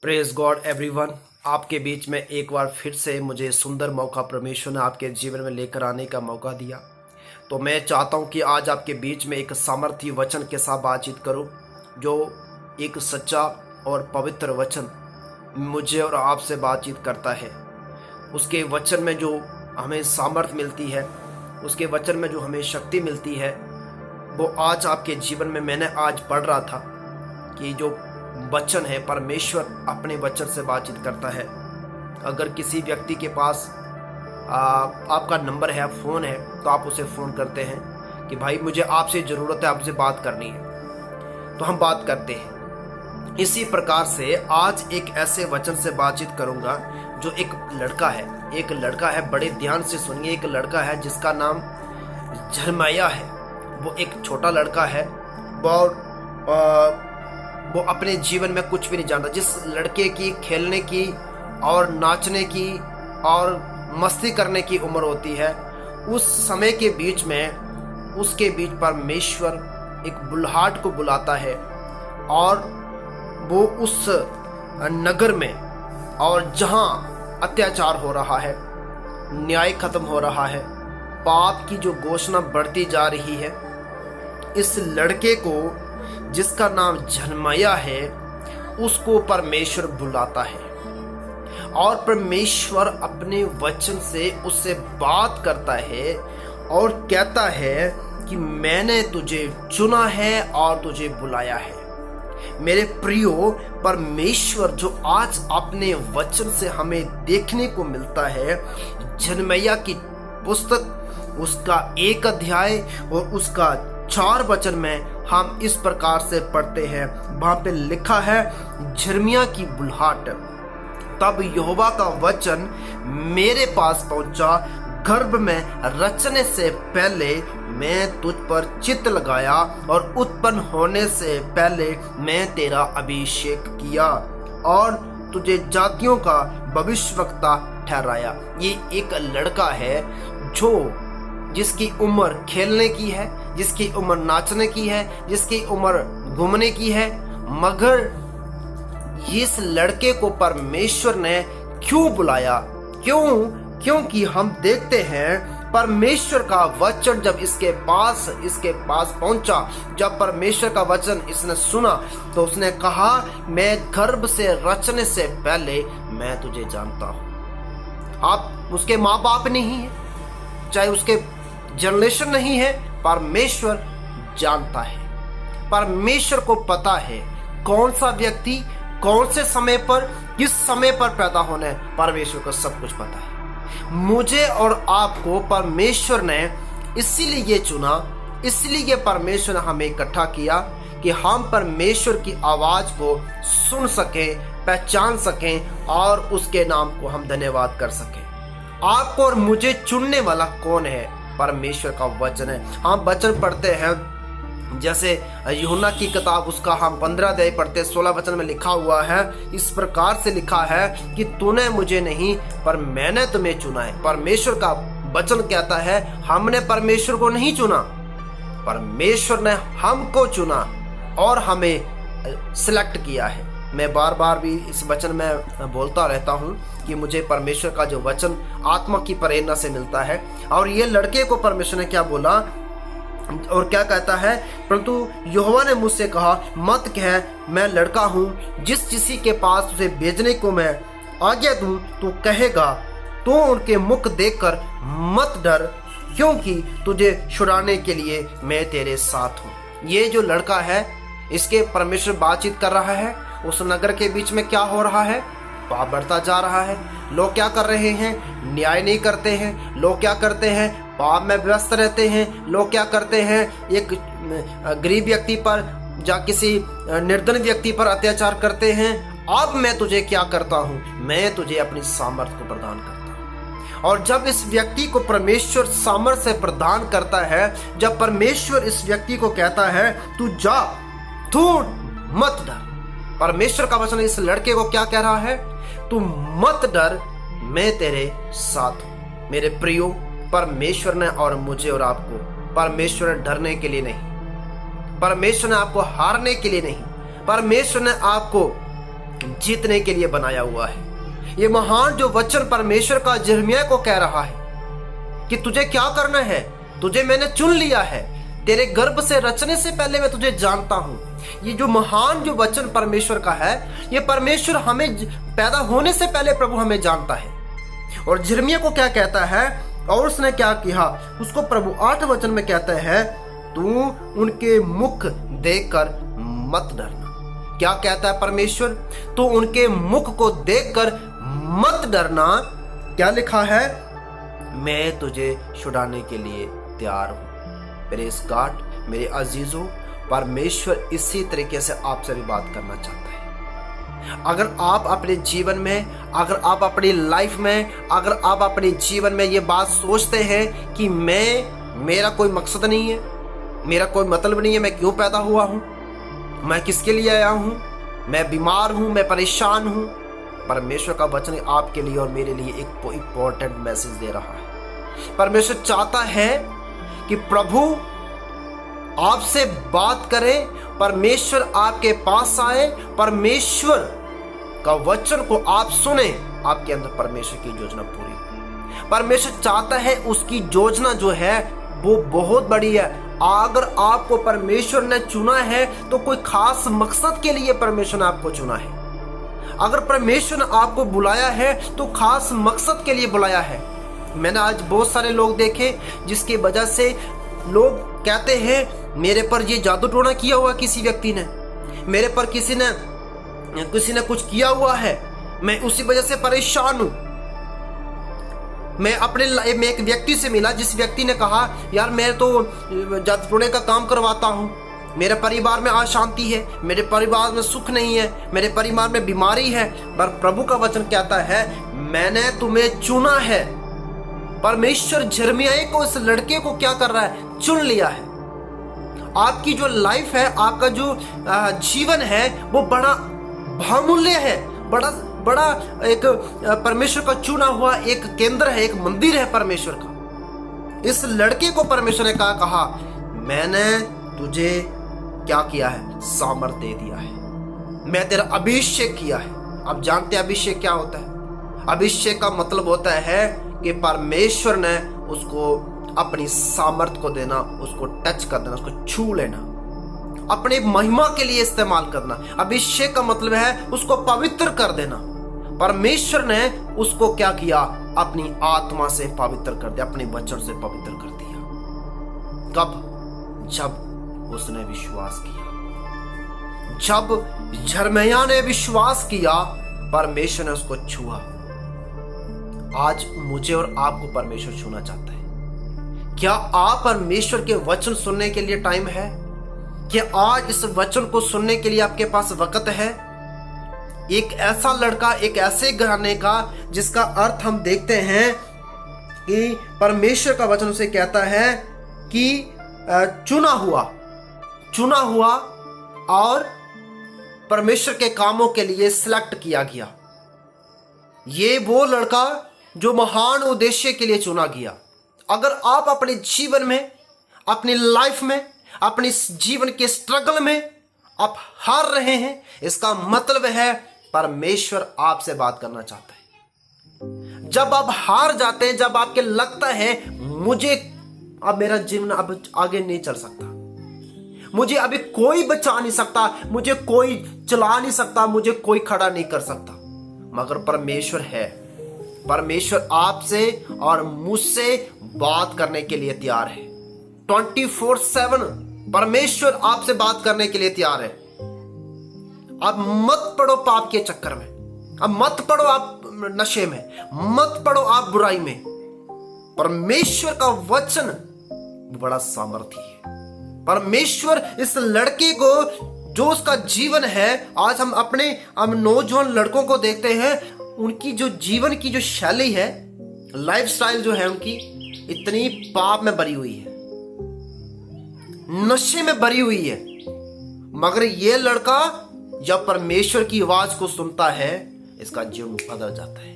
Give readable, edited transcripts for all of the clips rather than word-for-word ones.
Praise God everyone. आपके बीच में एक बार फिर से मुझे सुंदर मौका परमेश्वर ने आपके जीवन में लेकर आने का मौका दिया। तो मैं चाहता हूं कि आज आपके बीच में एक सामर्थ्य वचन के साथ बातचीत करूं, जो एक सच्चा और पवित्र वचन मुझे और आपसे बातचीत करता है। उसके वचन में जो हमें सामर्थ्य मिलती है, उसके वचन में जो हमें शक्ति मिलती है, वो आज आपके जीवन में मैंने आज पढ़ रहा था कि जो वचन है, परमेश्वर अपने वचन से बातचीत करता है। अगर किसी व्यक्ति के पास आपका नंबर है, फ़ोन है, तो आप उसे फ़ोन करते हैं कि भाई मुझे आपसे ज़रूरत है, आपसे बात करनी है, तो हम बात करते हैं। इसी प्रकार से आज एक ऐसे वचन से बातचीत करूंगा जो एक लड़का है, बड़े ध्यान से सुनिए। एक लड़का है जिसका नाम झरमैया है। वो एक छोटा लड़का है और वो अपने जीवन में कुछ भी नहीं जानता। जिस लड़के की खेलने की और नाचने की और मस्ती करने की उम्र होती है, उस समय के बीच में उसके बीच परमेश्वर एक बुल्हाट को बुलाता है और वो उस नगर में, और जहाँ अत्याचार हो रहा है, न्याय खत्म हो रहा है, पाप की जो घोषणा बढ़ती जा रही है, इस लड़के को जिसका नाम झरमैया है, उसको परमेश्वर बुलाता है और परमेश्वर अपने वचन से उससे बात करता है और कहता है कि मैंने तुझे चुना है और तुझे बुलाया है। मेरे प्रियो, परमेश्वर जो आज अपने वचन से हमें देखने को मिलता है, झरमैया की पुस्तक उसका 1 अध्याय और उसका 4 वचन में हम इस प्रकार से पढ़ते हैं। वहां पे लिखा है, झिरमिया की बुल्हाट। तब यहोवा का वचन मेरे पास पहुंचा, गर्भ में रचने से पहले मैं तुझ पर चित्त लगाया और उत्पन्न होने से पहले मैं तेरा अभिषेक किया और तुझे जातियों का भविष्यवक्ता ठहराया। ये एक लड़का है जिसकी उम्र खेलने की है, जिसकी उम्र नाचने की है, जिसकी उम्र घूमने की है, मगर इस लड़के को परमेश्वर ने क्यों बुलाया? क्योंकि हम देखते हैं परमेश्वर का वचन जब इसके पास पहुंचा, जब परमेश्वर का वचन इसने सुना, तो उसने कहा, मैं गर्भ से रचने से पहले मैं तुझे जानता हूं। आप उसके माँ बाप नहीं है, चाहे उसके जनरेशन नहीं है, परमेश्वर जानता है। परमेश्वर को पता है कौन सा व्यक्ति कौन से समय पर, किस समय पर पैदा होना है। परमेश्वर को सब कुछ पता है। मुझे और आपको परमेश्वर ने इसीलिए चुना, इसलिए परमेश्वर ने हमें इकट्ठा किया कि हम परमेश्वर की आवाज को सुन सकें, पहचान सकें और उसके नाम को हम धन्यवाद कर सकें। आपको और मुझे चुनने वाला कौन है? परमेश्वर का वचन है। हम वचन पढ़ते हैं, जैसे यूहन्ना की किताब, उसका हम 15 अध्याय पढ़ते, 16 वचन में लिखा हुआ है, इस प्रकार से लिखा है कि तूने मुझे नहीं पर मैंने तुम्हें चुना है। परमेश्वर का वचन कहता है हमने परमेश्वर को नहीं चुना, परमेश्वर ने हमको चुना और हमें सिलेक्ट किया है। मैं बार बार भी इस वचन में बोलता रहता हूँ कि मुझे परमेश्वर का जो वचन आत्मा की प्रेरणा से मिलता है। और ये लड़के को परमेश्वर ने क्या बोला और क्या कहता है, परंतु यहोवा ने मुझसे कहा, मत कह मैं लड़का हूँ, जिस किसी के पास तुझे भेजने को मैं आज्ञा दूँ तो कहेगा, तो उनके मुख देखकर मत डर, क्योंकि तुझे छुड़ाने के लिए मैं तेरे साथ हूँ। ये जो लड़का है, इसके परमेश्वर बातचीत कर रहा है। उस नगर के बीच में क्या हो रहा है? पाप बढ़ता जा रहा है। लोग क्या कर रहे हैं? न्याय नहीं करते हैं। लोग क्या करते हैं? पाप में व्यस्त रहते हैं। लोग क्या करते हैं? एक गरीब व्यक्ति पर या किसी निर्धन व्यक्ति पर अत्याचार करते हैं। अब मैं तुझे क्या करता हूँ? मैं तुझे अपनी सामर्थ्य को प्रदान करता हूँ। और जब इस व्यक्ति को परमेश्वर सामर्थ्य प्रदान करता है, जब परमेश्वर इस व्यक्ति को कहता है तू जा, तू मत डर, परमेश्वर का वचन इस लड़के को क्या कह रहा है? तू मत डर, मैं तेरे साथ हूं। मेरे प्रियो, परमेश्वर ने और मुझे और आपको, परमेश्वर ने डरने के लिए नहीं, परमेश्वर ने आपको हारने के लिए नहीं, परमेश्वर ने आपको जीतने के लिए बनाया हुआ है। ये महान जो वचन परमेश्वर का यिर्मयाह को कह रहा है कि तुझे क्या करना है, तुझे मैंने चुन लिया है, तेरे गर्भ से रचने से पहले मैं तुझे जानता हूं। ये जो महान जो वचन परमेश्वर का है, ये परमेश्वर हमें पैदा होने से पहले प्रभु हमें जानता है। और यिर्मयाह को क्या कहता है और उसने क्या किया, उसको प्रभु 8 वचन में कहता है, तू उनके मुख देखकर मत डरना। क्या कहता है परमेश्वर, तू उनके मुख को देखकर मत डरना। क्या लिखा है, मैं तुझे छुड़ाने के लिए तैयार हूं। मेरे इस गाट मेरे अजीजों, परमेश्वर इसी तरीके से आपसे भी बात करना चाहता है। अगर आप अपने जीवन में, अगर आप अपनी लाइफ में, अगर आप अपने जीवन में ये बात सोचते हैं कि मेरा कोई मकसद नहीं है, मेरा कोई मतलब नहीं है, मैं क्यों पैदा हुआ हूं, मैं किसके लिए आया हूं, मैं बीमार हूं, मैं परेशान हूं, परमेश्वर का वचन आपके लिए और मेरे लिए एक इंपॉर्टेंट मैसेज दे रहा है। परमेश्वर चाहता है कि प्रभु आपसे बात करे, परमेश्वर आपके पास आए, परमेश्वर का वचन को आप सुने, आपके अंदर परमेश्वर की योजना पूरी हो। परमेश्वर चाहता है, उसकी योजना जो है वो बहुत बड़ी है। अगर आपको परमेश्वर ने चुना है तो कोई खास मकसद के लिए परमेश्वर ने आपको चुना है। अगर परमेश्वर ने आपको बुलाया है तो खास मकसद के लिए बुलाया है। मैंने आज बहुत सारे लोग देखे जिसकी वजह से लोग कहते हैं मेरे पर ये जादू टोना किया हुआ किसी व्यक्ति ने, मेरे पर किसी ने कुछ किया हुआ है, मैं उसी वजह से परेशान हूं। मैं एक व्यक्ति से मिला जिस व्यक्ति ने कहा, यार मैं तो जादू टोने का काम करवाता हूं, मेरे परिवार में अशांति है, मेरे परिवार में सुख नहीं है, मेरे परिवार में बीमारी है, पर प्रभु का वचन कहता है मैंने तुम्हें चुना है। परमेश्वर यिर्मयाह को, इस लड़के को क्या कर रहा है, चुन लिया है। आपकी जो लाइफ है, आपका जो जीवन है वो बड़ा बहुमूल्य है, बड़ा एक परमेश्वर का चुना हुआ एक केंद्र है, एक मंदिर है परमेश्वर का। इस लड़के को परमेश्वर ने कहा मैंने तुझे क्या किया है, सामर्थ दे दिया है, मैं तेरा अभिषेक किया है। अब जानते हैं अभिषेक क्या होता है? अभिषेक का मतलब होता है कि परमेश्वर ने उसको अपनी सामर्थ को देना, उसको टच कर देना, उसको छू लेना, अपने महिमा के लिए इस्तेमाल करना। अभिषेक का मतलब है उसको पवित्र कर देना। परमेश्वर ने उसको क्या किया, अपनी आत्मा से पवित्र कर दिया, अपने वचन से पवित्र कर दिया। कब? जब उसने विश्वास किया, जब यिर्मयाह ने विश्वास किया, परमेश्वर ने उसको छुआ। आज मुझे और आपको परमेश्वर छूना चाहता है। क्या आप परमेश्वर के वचन सुनने के लिए टाइम है? क्या आज इस वचन को सुनने के लिए आपके पास वक्त है? एक ऐसा लड़का, एक ऐसे घराने का जिसका अर्थ हम देखते हैं कि परमेश्वर का वचन उसे कहता है कि चुना हुआ और परमेश्वर के कामों के लिए सिलेक्ट किया गया। ये वो लड़का जो महान उद्देश्य के लिए चुना गया। अगर आप अपने जीवन में, अपनी लाइफ में, अपने जीवन के स्ट्रगल में आप हार रहे हैं, इसका मतलब है परमेश्वर आपसे बात करना चाहता है। जब आप हार जाते हैं, जब आपके लगता है मुझे अब मेरा जीवन अब आगे नहीं चल सकता, मुझे अभी कोई बचा नहीं सकता, मुझे कोई चला नहीं सकता, मुझे कोई खड़ा नहीं कर सकता, मगर परमेश्वर है। परमेश्वर आपसे और मुझसे बात करने के लिए तैयार है। 24/7 परमेश्वर आपसे बात करने के लिए तैयार है। अब मत पड़ो पाप के चक्कर में, अब मत पड़ो आप नशे में, मत पड़ो आप बुराई में। परमेश्वर का वचन बड़ा सामर्थी है। परमेश्वर इस लड़के को, जो उसका जीवन है, आज हम नौजवान लड़कों को देखते हैं, उनकी जो जीवन की जो शैली है, लाइफस्टाइल जो है उनकी इतनी पाप में भरी हुई है, नशे में भरी हुई है। मगर ये लड़का जब परमेश्वर की आवाज को सुनता है, इसका जीवन बदल जाता है।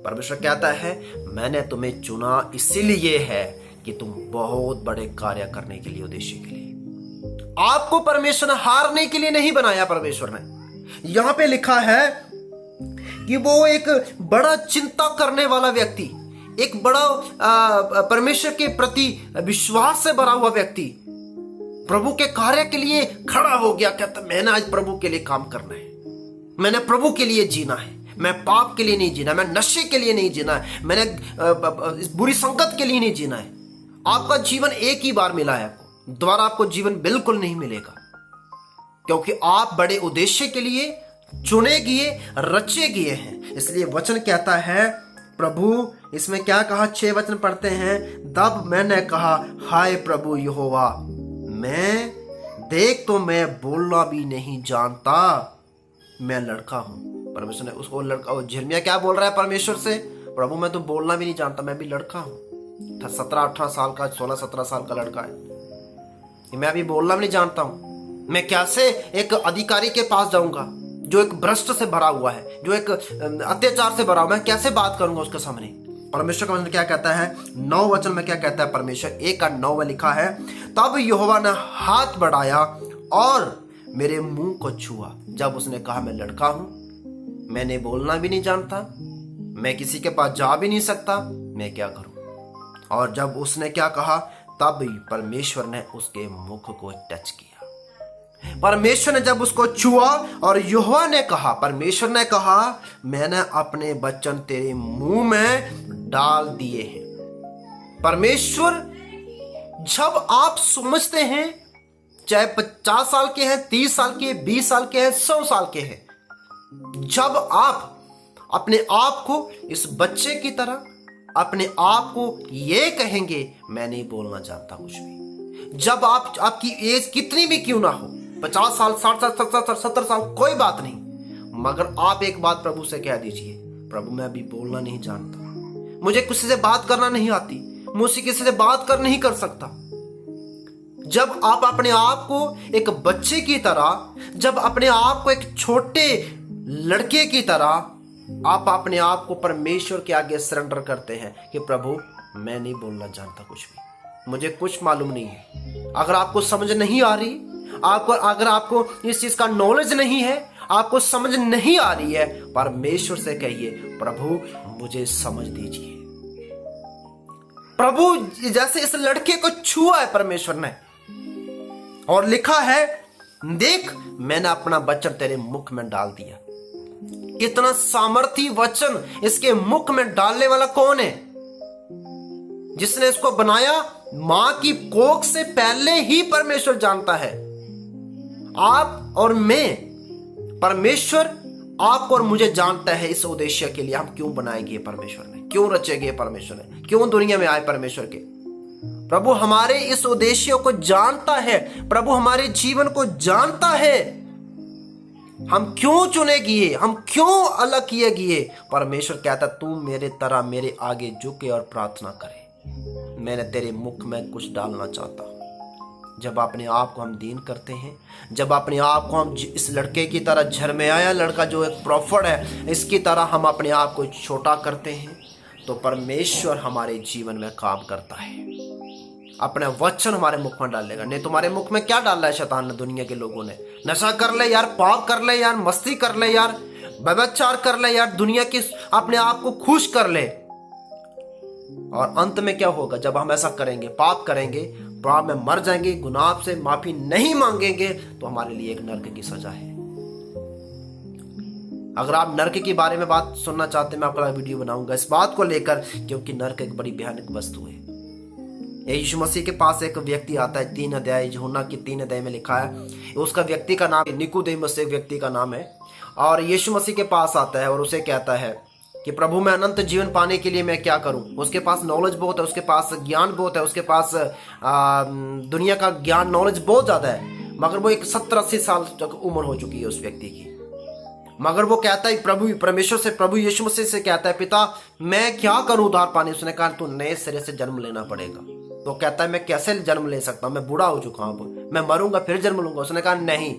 परमेश्वर कहता है मैंने तुम्हें चुना इसीलिए है कि तुम बहुत बड़े कार्य करने के लिए, उद्देश्य के लिए। आपको परमेश्वर ने हारने के लिए नहीं बनाया। परमेश्वर ने यहां पे लिखा है कि वो एक बड़ा चिंता करने वाला व्यक्ति, एक बड़ा परमेश्वर के प्रति विश्वास से भरा हुआ व्यक्ति प्रभु के कार्य के लिए खड़ा हो गया। कहता मैंने आज प्रभु के लिए काम करना है, मैंने प्रभु के लिए जीना है, मैं पाप के लिए नहीं जीना, मैं नशे के लिए नहीं जीना है, मैंने बुरी संगत के लिए नहीं जीना है। आपका जीवन एक ही बार मिला है, आपको दोबारा आपको जीवन बिल्कुल नहीं मिलेगा, क्योंकि आप बड़े उद्देश्य के लिए चुने गए, रचे गए हैं। इसलिए वचन कहता है, प्रभु इसमें क्या कहा, 6 वचन पढ़ते हैं। तब मैंने कहा, हाय प्रभु यहोवा, मैं देख तो मैं बोलना भी नहीं जानता, मैं लड़का हूं। परमेश्वर ने उसको लड़का, झिरमिया क्या बोल रहा है परमेश्वर से, प्रभु मैं तो बोलना भी नहीं जानता, मैं भी लड़का हूं। 17-18 साल का, 16-17 साल का लड़का है, मैं अभी बोलना भी नहीं जानता हूं। मैं कैसे एक अधिकारी के पास जाऊंगा जो एक भ्रष्ट से भरा हुआ है, जो एक अत्याचार से भरा हुआ, मैं कैसे बात करूंगा उसके सामने। परमेश्वर का वचन क्या कहता है, 9 वचन में क्या कहता है परमेश्वर, 1:9 में लिखा है, तब यहोवा ने हाथ बढ़ाया और मेरे मुंह को छुआ। जब उसने कहा मैं लड़का हूं, मैंने बोलना भी नहीं जानता, मैं किसी के पास जा भी नहीं सकता, मैं क्या करूं। और जब उसने क्या कहा, तब परमेश्वर ने उसके मुख को टच किया। परमेश्वर ने जब उसको छुआ और यहोवा ने कहा, परमेश्वर ने कहा, मैंने अपने वचन तेरे मुंह में डाल दिए हैं। परमेश्वर, जब आप समझते हैं, चाहे 50 साल के हैं, 30 साल के, 20 साल के हैं, 100 साल के हैं, जब आप अपने आप को इस बच्चे की तरह अपने आप को ये कहेंगे, मैं नहीं बोलना चाहता कुछ भी, जब आपकी एज कितनी भी क्यों ना हो, 50 साल, 60 साल, 70 साल, कोई बात नहीं, मगर आप एक बात प्रभु से कह दीजिए, प्रभु मैं अभी बोलना नहीं जानता, मुझे किसी से बात करना नहीं आती, मुझसे किसी से बात कर नहीं कर सकता। जब आप अपने आप को एक बच्चे की तरह, जब अपने आप को एक छोटे लड़के की तरह आप अपने आप को परमेश्वर के आगे सरेंडर करते हैं कि प्रभु मैं नहीं बोलना जानता कुछ भी, मुझे कुछ मालूम नहीं है। अगर आपको समझ नहीं आ रही, अगर आपको इस चीज का नॉलेज नहीं है, आपको समझ नहीं आ रही है, परमेश्वर से कहिए, प्रभु मुझे समझ दीजिए। प्रभु जैसे इस लड़के को छुआ है परमेश्वर ने, और लिखा है, देख मैंने अपना वचन तेरे मुख में डाल दिया। कितना सामर्थी वचन इसके मुख में डालने वाला कौन है? जिसने इसको बनाया, मां की कोख से पहले ही परमेश्वर जानता है। आप और मैं, परमेश्वर आपको और मुझे जानता है इस उद्देश्य के लिए हम क्यों बनाए गए परमेश्वर ने, क्यों रचे गए परमेश्वर ने, क्यों दुनिया में आए परमेश्वर के। प्रभु हमारे इस उद्देश्य को जानता है, प्रभु हमारे जीवन को जानता है, हम क्यों चुने गए, हम क्यों अलग किए गए। परमेश्वर कहता तू मेरे तरह मेरे आगे झुके और प्रार्थना करे, मैंने तेरे मुख में कुछ डालना चाहता हूं। जब अपने आप को हम दीन करते हैं, जब अपने आप को हम इस लड़के की तरह, झरमयाया लड़का जो एक प्रॉफिट है, इसकी तरह हम अपने आप को छोटा करते हैं, तो परमेश्वर हमारे जीवन में काम करता है, अपना वचन हमारे मुख में डालेगा। नहीं तुम्हारे मुख में क्या डाला है शैतान ने, दुनिया के लोगों ने, नशा कर ले यार, पाप कर ले यार, मस्ती कर ले यार, व्यभिचार कर ले यार, दुनिया की अपने आप को खुश कर ले। और अंत में क्या होगा, जब हम ऐसा करेंगे, पाप करेंगे, पाप में मर जाएंगे, गुनाह से माफी नहीं मांगेंगे, तो हमारे लिए एक नरक की सजा है। अगर आप नरक के बारे में बात सुनना चाहते हैं, मैं आपका वीडियो बनाऊंगा इस बात को लेकर, क्योंकि नरक एक बड़ी भयानक वस्तु है। यीशु मसीह के पास एक व्यक्ति आता है, 3 अध्याय, यूहन्ना की 3 अध्याय में लिखा है, उसका व्यक्ति का नाम निकोदेमुस एक व्यक्ति का नाम है, और यीशु मसीह के पास आता है और उसे कहता है कि प्रभु मैं अनंत जीवन पाने के लिए मैं क्या करूं। उसके पास नॉलेज बहुत है, उसके पास ज्ञान बहुत है, उसके पास दुनिया का ज्ञान नॉलेज बहुत ज्यादा है, मगर वो एक 70-80 साल तक उम्र हो चुकी है उस व्यक्ति की। मगर वो कहता है प्रभु, परमेश्वर से, प्रभु यीशु मसीह से कहता है, पिता मैं क्या करूं उद्धार पाने। उसने कहा तू नए सिरे से जन्म लेना पड़ेगा। तो कहता है मैं कैसे जन्म ले सकता हूं, मैं बूढ़ा हो चुका हूं, मैं मरूंगा फिर जन्म लूंगा। उसने कहा नहीं,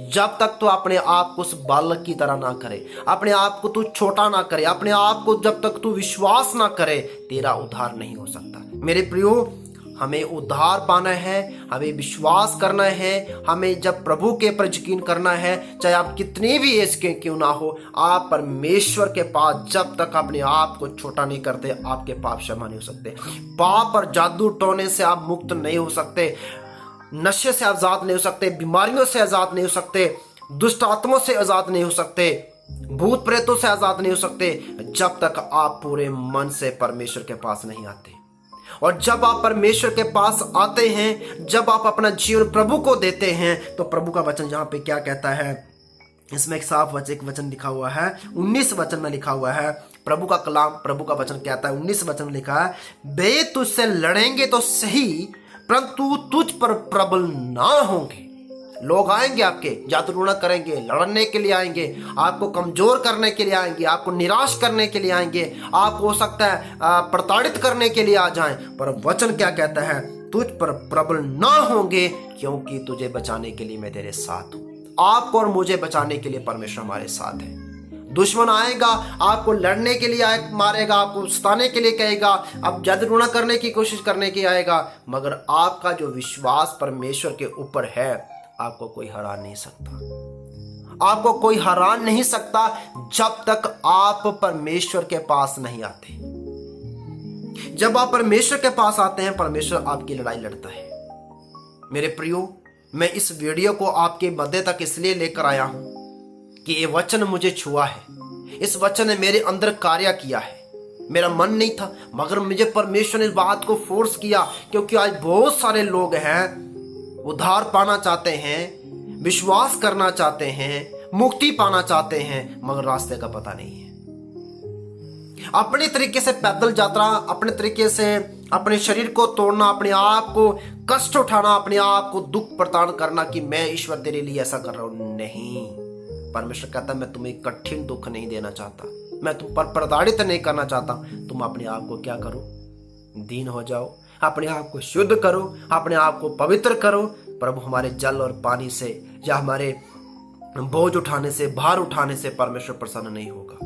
जब तक तो अपने आप को उस बालक की तरह ना करे, अपने आप को तू छोटा ना करे, अपने आप को जब तक तू विश्वास ना करे, तेरा उद्धार नहीं हो सकता। मेरे प्रियो, हमें उद्धार पाना है, हमें विश्वास करना है, हमें जब प्रभु के पर यकीन करना है, चाहे आप कितने भी एज के क्यों ना हो, आप परमेश्वर के पास जब तक अपने आप को छोटा नहीं करते, आपके पाप क्षमा नहीं हो सकते। पाप और जादू टोने से आप मुक्त नहीं हो सकते, नशे से आजाद नहीं हो सकते, बीमारियों से आजाद नहीं हो सकते, दुष्ट आत्माओं से आजाद नहीं हो सकते, भूत प्रेतों से आजाद नहीं हो सकते, जब तक आप पूरे मन से परमेश्वर के पास नहीं आते। और जब आप परमेश्वर के पास आते हैं, जब आप अपना जीवन प्रभु को देते हैं, तो प्रभु का वचन यहाँ पे क्या कहता है, इसमें एक साफ एक वचन लिखा हुआ है, 19 वचन में लिखा हुआ है, प्रभु का कलाम, प्रभु का वचन कहता है, 19 वचन में लिखा है, वे तुझसे लड़ेंगे तो सही, परंतु तुझ पर प्रबल ना होंगे। लोग आएंगे, आपके जादू करेंगे, लड़ने के लिए आएंगे, आपको कमजोर करने के लिए आएंगे, आपको निराश करने के लिए आएंगे, आपको हो सकता है प्रताड़ित करने के लिए आ जाएं, पर वचन क्या कहता है, तुझ पर प्रबल ना होंगे, क्योंकि तुझे बचाने के लिए मैं तेरे साथ हूं। आपको और मुझे बचाने के लिए परमेश्वर हमारे साथ है। दुश्मन आएगा, आपको लड़ने के लिए मारेगा, आपको सताने के लिए कहेगा, आप जादू करने की कोशिश करने की आएगा, मगर आपका जो विश्वास परमेश्वर के ऊपर है, आपको कोई हरा नहीं सकता। आपको कोई हरा नहीं सकता जब तक आप परमेश्वर के पास नहीं आते। जब आप परमेश्वर के पास आते हैं, परमेश्वर आपकी लड़ाई लड़ता है। मेरे प्रियो, मैं इस वीडियो को आपके मध्य तक इसलिए लेकर आया हूं कि ये वचन मुझे छुआ है, इस वचन ने मेरे अंदर कार्य किया है। मेरा मन नहीं था, मगर मुझे परमेश्वर ने इस बात को फोर्स किया, क्योंकि आज बहुत सारे लोग हैं, उद्धार पाना चाहते हैं, विश्वास करना चाहते हैं, मुक्ति पाना चाहते हैं, मगर रास्ते का पता नहीं है। अपने तरीके से पैदल यात्रा, अपने तरीके से अपने शरीर को तोड़ना, अपने आप को कष्ट उठाना, अपने आप को दुख प्रदान करना कि मैं ईश्वर तेरे लिए ऐसा कर रहा हूं, नहीं। परमेश्वर कहता मैं तुम्हें कठिन दुख नहीं देना चाहता, मैं तुम पर प्रताड़ित नहीं करना चाहता। तुम अपने आप को क्या करो, दीन हो जाओ, अपने आप को शुद्ध करो, अपने आप को पवित्र करो। प्रभु हमारे जल और पानी से या हमारे बोझ उठाने से, भार उठाने से परमेश्वर प्रसन्न नहीं होगा।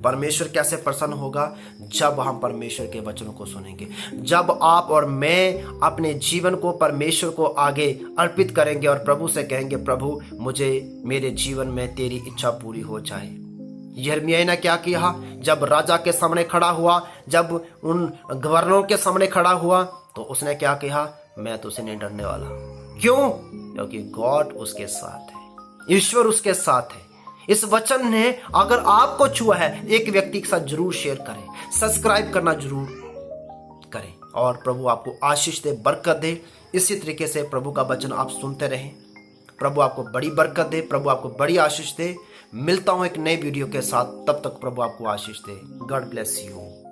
परमेश्वर कैसे प्रसन्न होगा, जब हम परमेश्वर के वचनों को सुनेंगे, जब आप और मैं अपने जीवन को परमेश्वर को आगे अर्पित करेंगे और प्रभु से कहेंगे, प्रभु मुझे मेरे जीवन में तेरी इच्छा पूरी हो जाए। यिर्मयाह ने क्या किया, जब राजा के सामने खड़ा हुआ, जब उन गवर्नरों के सामने खड़ा हुआ, तो उसने क्या कहा, मैं तो उसे नहीं डरने वाला। क्यों? क्योंकि गॉड उसके साथ है, ईश्वर उसके साथ है। इस वचन ने अगर आपको छुआ है, एक व्यक्ति के साथ जरूर शेयर करें, सब्सक्राइब करना जरूर करें, और प्रभु आपको आशीष दे, बरकत दे। इसी तरीके से प्रभु का वचन आप सुनते रहें, प्रभु आपको बड़ी बरकत दे, प्रभु आपको बड़ी आशीष दे। मिलता हूं एक नए वीडियो के साथ, तब तक प्रभु आपको आशीष दे। God bless you.